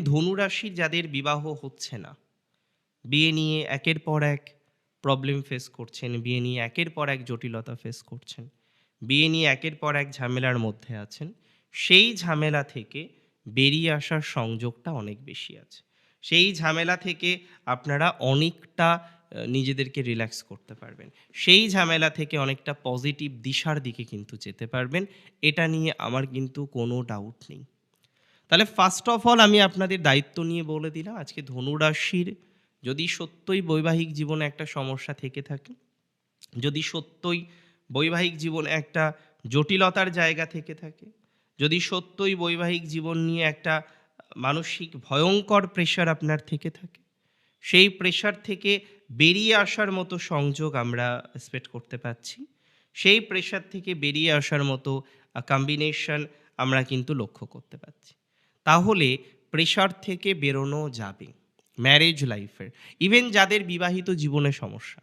ধনুরাশির যাদের বিবাহ হচ্ছে না, বিয়ে নিয়ে একের পর এক প্রবলেম ফেস করছেন, বিয়ে নিয়ে একের পর এক জটিলতা ফেস করছেন, বিয়ে নিয়ে একের পর এক ঝামেলার মধ্যে আছেন, সেই ঝামেলা থেকে বেরিয়ে আসার সংযোগটা অনেক বেশি আছে। সেই ঝামেলা থেকে আপনারা অনেকটা নিজেদেরকে রিল্যাক্স করতে পারবেন। সেই ঝামেলা থেকে অনেকটা পজিটিভ দিশার দিকে কিন্তু যেতে পারবেন। এটা নিয়ে আমার কিন্তু কোনো ডাউট নেই। তাহলে ফার্স্ট অফ অল আমি আপনাদের দায়িত্ব নিয়ে বলে দিলাম, আজকে ধনুরাশির যদি সত্যই বৈবাহিক জীবনে একটা সমস্যা থেকে থাকে, যদি সত্যই বৈবাহিক জীবনে একটা জটিলতার জায়গা থেকে থাকে, যদি সত্যই বৈবাহিক জীবন নিয়ে একটা মানসিক ভয়ঙ্কর প্রেশার আপনার থেকে থাকে, সেই প্রেশার থেকে বেরিয়ে আসার মতো সংযোগ আমরা এক্সপেক্ট করতে পারছি। সেই প্রেশার থেকে বেরিয়ে আসার মতো কম্বিনেশন আমরা কিন্তু লক্ষ্য করতে পারছি। তাহলে প্রেশার থেকে বেরোনো যাবে। ম্যারেজ লাইফের ইভেন যাদের বিবাহিত জীবনে সমস্যা,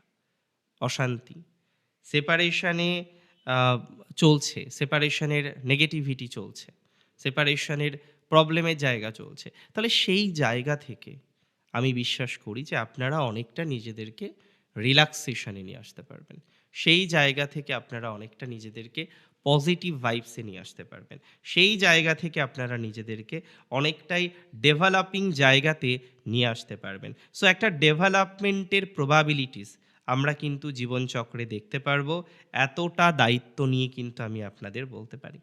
অশান্তি, সেপারেশনে আ চলছে, সেপারেশনের নেগেটিভিটি চলছে, সেপারেশনের প্রবলেমের জায়গা চলছে। তাহলে সেই জায়গা থেকে আমি বিশ্বাস করি যে আপনারা অনেকটা নিজেদেরকে রিল্যাক্সেশন এ নিয়ে আসতে পারবেন। সেই জায়গা থেকে আপনারা অনেকটা নিজেদেরকে পজিটিভ ভাইবস এ নিয়ে আসতে পারবেন। সেই জায়গা থেকে আপনারা নিজেদেরকে অনেকটাই ডেভেলপিং জায়গাতে নিয়ে আসতে পারবেন। সো একটা ডেভেলপমেন্টের প্রবাবিলিটিস আমরা কিন্তু জীবনচক্রে দেখতে পারবো। এতটা দায়িত্ব নিয়ে কিন্তু আমি আপনাদের বলতে পারি।